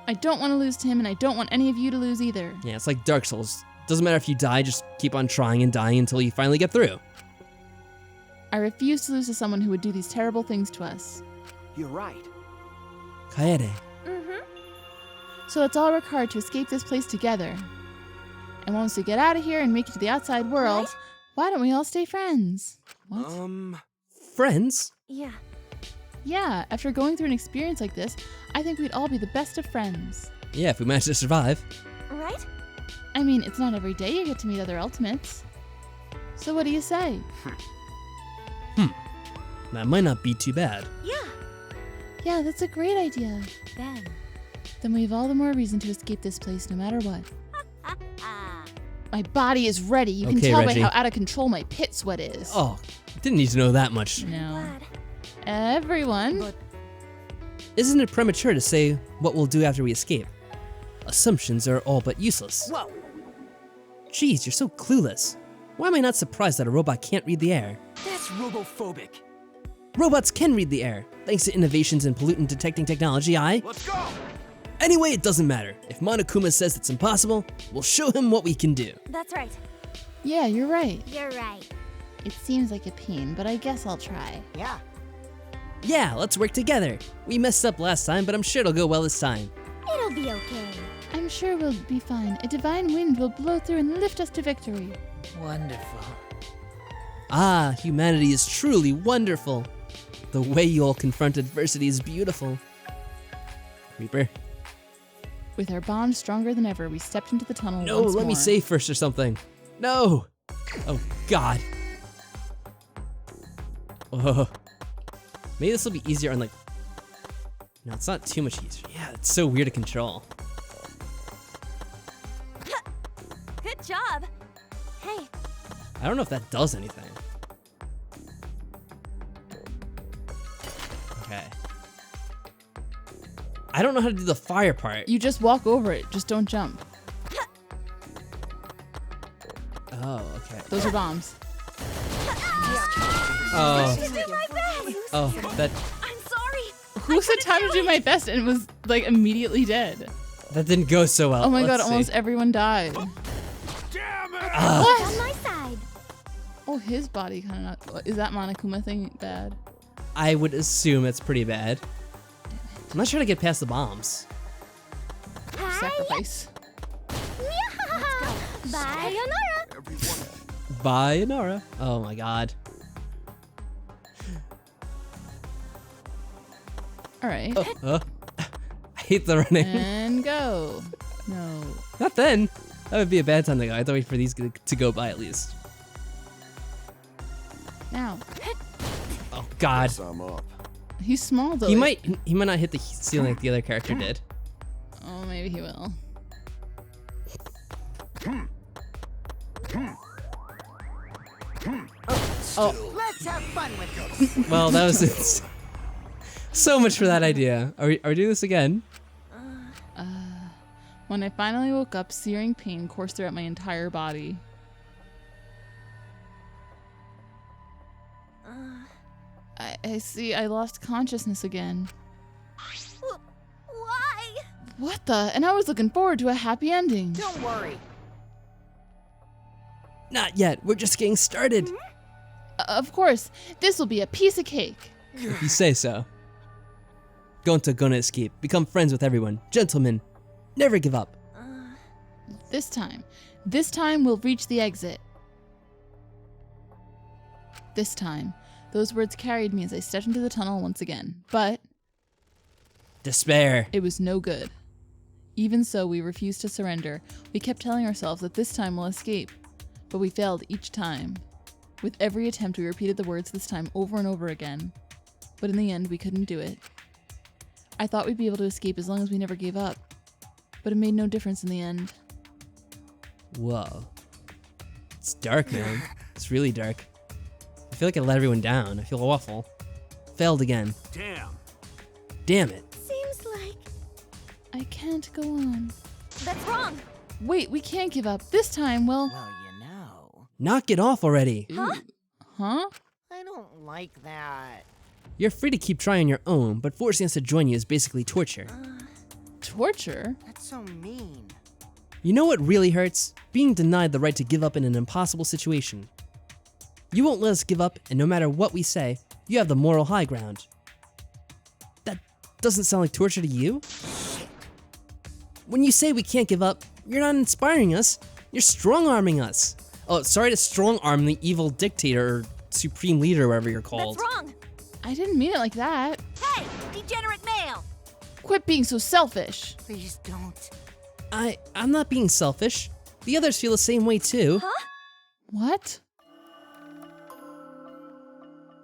I don't want to lose to him, and I don't want any of you to lose either. Yeah, it's like Dark Souls. Doesn't matter if you die, just keep on trying and dying until you finally get through. I refuse to lose to someone who would do these terrible things to us. You're right. Kaede. Mm-hmm. So let's all work hard to escape this place together. And once we get out of here and make it to the outside world, why don't we all stay friends? What? Friends? Yeah. Yeah, after going through an experience like this, I think we'd all be the best of friends. Yeah, if we manage to survive. Right? I mean, it's not every day you get to meet other Ultimates. So what do you say? That might not be too bad. Yeah. Yeah, that's a great idea. Then we have all the more reason to escape this place no matter what. My body is ready. You can Okay, tell Reggie. by how out of control my pit sweat is. Oh, didn't need to know that much. No. Glad. Everyone. Isn't it premature to say what we'll do after we escape? Assumptions are all but useless. Whoa. Jeez, you're so clueless. Why am I not surprised that a robot can't read the air? That's robophobic. Robots can read the air. Thanks to innovations in pollutant detecting technology, Let's go! Anyway, it doesn't matter. If Monokuma says it's impossible, we'll show him what we can do. That's right. Yeah, you're right. You're right. It seems like a pain, but I guess I'll try. Yeah. Yeah, let's work together. We messed up last time, but I'm sure it'll go well this time. It'll be okay. I'm sure we'll be fine. A divine wind will blow through and lift us to victory. Wonderful. Ah, humanity is truly wonderful. The way you all confront adversity is beautiful. Reaper. With our bond stronger than ever, we stepped into the tunnel No, once let me more. save first or something. No! Oh, God. Oh. Maybe this will be easier on like... No, it's not too much easier. Yeah, it's so weird to control. Good job. Hey, I don't know if that does anything. Okay. I don't know how to do the fire part. You just walk over it, just don't jump. Oh, okay. Those are bombs. Oh, do my best. oh, that I'm sorry. Who said time to do my best and was like immediately dead? that didn't go so well. Oh my god, Let's see. almost everyone died. Damn it! On my side. Oh, his body kind of not. Is that Monokuma thing bad? I would assume it's pretty bad. I'm not sure to get past the bombs. Hi. Sacrifice. Sayonara. Everyone, Bye, Nora. Oh my god. All right. I hate the running. And go. No. Not then. That would be a bad time to go. I have to wait for these to go by at least. Now. Oh god. guess I'm up. He's small though. He might not hit the ceiling like the other character did. Oh, maybe he will. Oh, Let's have fun with this. Well, that was it. So much for that idea. Are we doing this again? when I finally woke up, searing pain coursed throughout my entire body. I see. I lost consciousness again. Why? What the? And I was looking forward to a happy ending. Don't worry. Not yet. We're just getting started. Of course, this will be a piece of cake. If you say so. Gonna escape. Become friends with everyone. Gentlemen, never give up. This time we'll reach the exit. This time, those words carried me as I stepped into the tunnel once again. But Despair. it was no good. Even so, we refused to surrender. We kept telling ourselves that this time we'll escape. But we failed each time. With every attempt, we repeated the words this time over and over again. But in the end, we couldn't do it. I thought we'd be able to escape as long as we never gave up. But it made no difference in the end. Whoa. It's dark, man. It's really dark. I feel like I let everyone down. I feel awful. Failed again. Damn it. Seems like I can't go on. That's wrong. Wait, we can't give up. This time, Well, you know, Knock it off already. Huh? I don't like that. You're free to keep trying on your own, but forcing us to join you is basically torture. Torture? That's so mean. You know what really hurts? Being denied the right to give up in an impossible situation. You won't let us give up, and no matter what we say, you have the moral high ground. That doesn't sound like torture to you? When you say we can't give up, you're not inspiring us, you're strong-arming us. Oh, sorry to strong-arm the evil dictator or supreme leader, whatever you're called. That's wrong. I didn't mean it like that. Hey, degenerate male. Quit being so selfish. Please don't. I'm not being selfish. The others feel the same way too. What?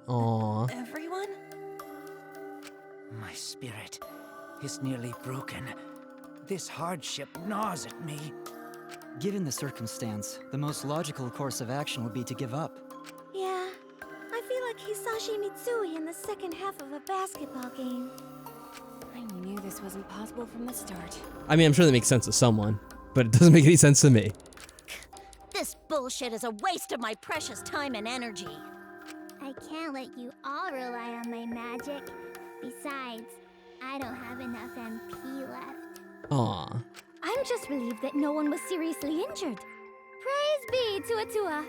Aww. Everyone? My spirit is nearly broken. This hardship gnaws at me. Given the circumstance, the most logical course of action would be to give up. Yeah, I feel like Hisashi Mitsui in the second half of a basketball game. I knew this was impossible from the start. I mean, I'm sure that makes sense to someone, but it doesn't make any sense to me. This bullshit is a waste of my precious time and energy. I can't let you all rely on my magic. Besides, I don't have enough MP left. Aw. I'm just relieved that no one was seriously injured. Praise be to Atua.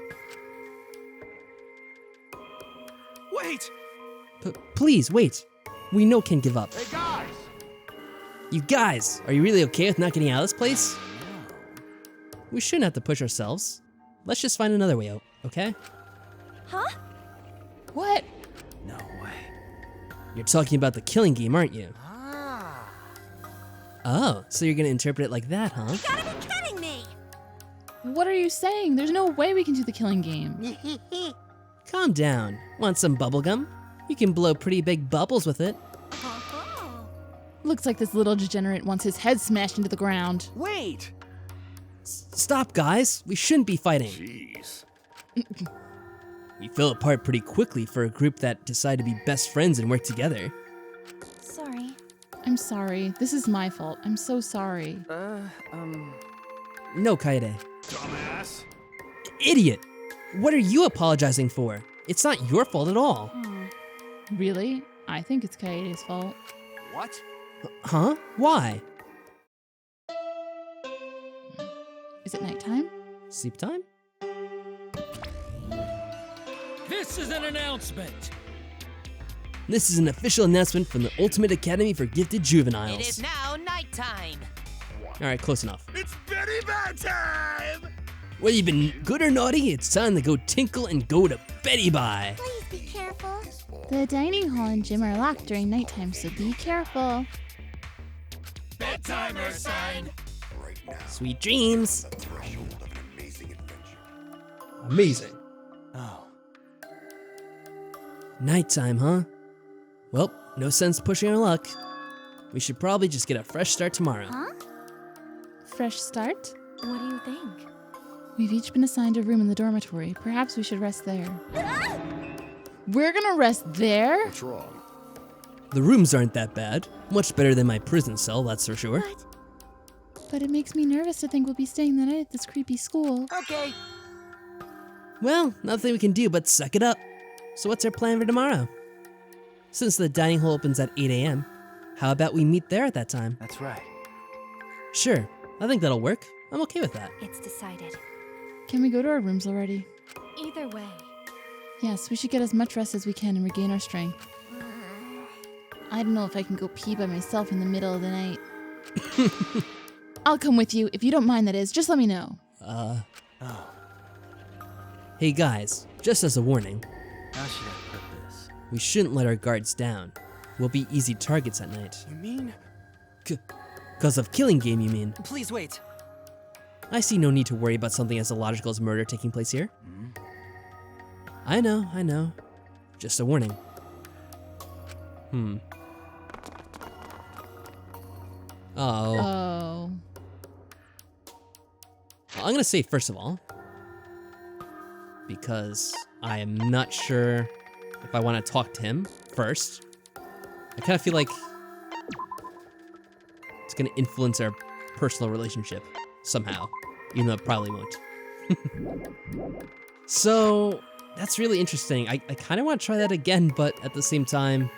Wait! Please, wait. We know Ken give up. Hey guys! You guys, are you really okay with not getting out of this place? We shouldn't have to push ourselves. Let's just find another way out, okay? Huh? What? No way. You're talking about the killing game, aren't you? Ah. Oh, so you're gonna interpret it like that, huh? Gotta be kidding me! What are you saying? There's no way we can do the killing game. Calm down. Want some bubblegum? You can blow pretty big bubbles with it. Looks like this little degenerate wants his head smashed into the ground. Wait! Stop, guys. We shouldn't be fighting. Jeez. We fell apart pretty quickly for a group that decided to be best friends and work together. Sorry. I'm sorry. This is my fault. I'm so sorry. No, Kaede. Dumbass. Idiot! What are you apologizing for? It's not your fault at all. Really? I think it's Kaede's fault. What? Huh? Why? Is it nighttime? Sleep time? This is an announcement. This is an official announcement from the Ultimate Academy for Gifted Juveniles. It is now nighttime. Alright, close enough. It's Betty Bad time! Whether you've been good or naughty, it's time to go tinkle and go to Betty Bye. Please be careful. The dining hall and gym are locked during nighttime, so be careful. Bedtimer sign. Sweet dreams. Amazing. Oh. Nighttime, huh? Well, no sense pushing our luck. We should probably just get a fresh start tomorrow. Huh? Fresh start? What do you think? We've each been assigned a room in the dormitory. Perhaps we should rest there. We're gonna rest there? What's wrong? The rooms aren't that bad. Much better than my prison cell, that's for sure. What? But it makes me nervous to think we'll be staying the night at this creepy school. Okay. Well, nothing we can do but suck it up. So what's our plan for tomorrow? Since the dining hall opens at 8 a.m., how about we meet there at that time? That's right. Sure, I think that'll work. I'm okay with that. It's decided. Can we go to our rooms already? Either way. Yes, we should get as much rest as we can and regain our strength. I don't know if I can go pee by myself in the middle of the night. I'll come with you, if you don't mind, that is. Just let me know. Oh, Hey guys, just as a warning, how should I put this? we shouldn't let our guards down. We'll be easy targets at night. You mean? Cause of killing game, you mean? Please wait. I see no need to worry about something as illogical as murder taking place here. I know. Just a warning. Oh. Oh. Well, I'm gonna say first of all, because I am not sure if I want to talk to him first. I kind of feel like it's gonna influence our personal relationship somehow, even though it probably won't. So that's really interesting. I kind of want to try that again, but at the same time,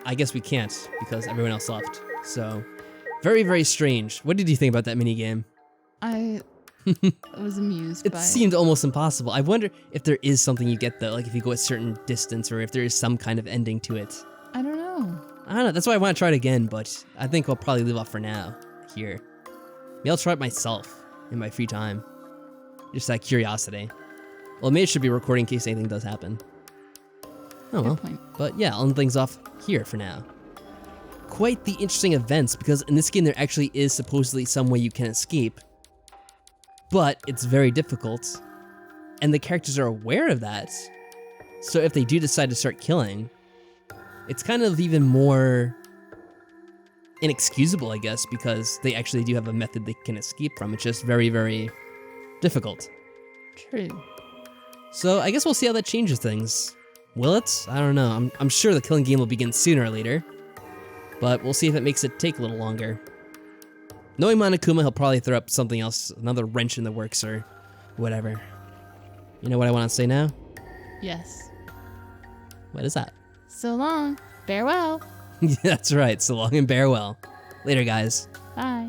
I guess we can't because everyone else left. So very, very strange. What did you think about that minigame? I was amused It by seemed almost impossible. I wonder if there is something you get though, like if you go a certain distance or if there is some kind of ending to it. I don't know. I don't know, that's why I want to try it again, but I think I'll probably leave off for now, here. Maybe I'll try it myself, in my free time. Just out of curiosity. Well, maybe I should be recording in case anything does happen. Oh well. Good point. But yeah, I'll end things off here for now. Quite the interesting events, because in this game there actually is supposedly some way you can escape. But it's very difficult, and the characters are aware of that. So if they do decide to start killing, it's kind of even more inexcusable, I guess, because they actually do have a method they can escape from. It's just very, very difficult. True. So I guess we'll see how that changes things. Will it? I don't know. I'm sure the killing game will begin sooner or later, but we'll see if it makes it take a little longer. Knowing Monokuma, he'll probably throw up something else, another wrench in the works or whatever. You know what I want to say now? Yes. What is that? So long. Farewell. That's right. So long and bear well. Later, guys. Bye.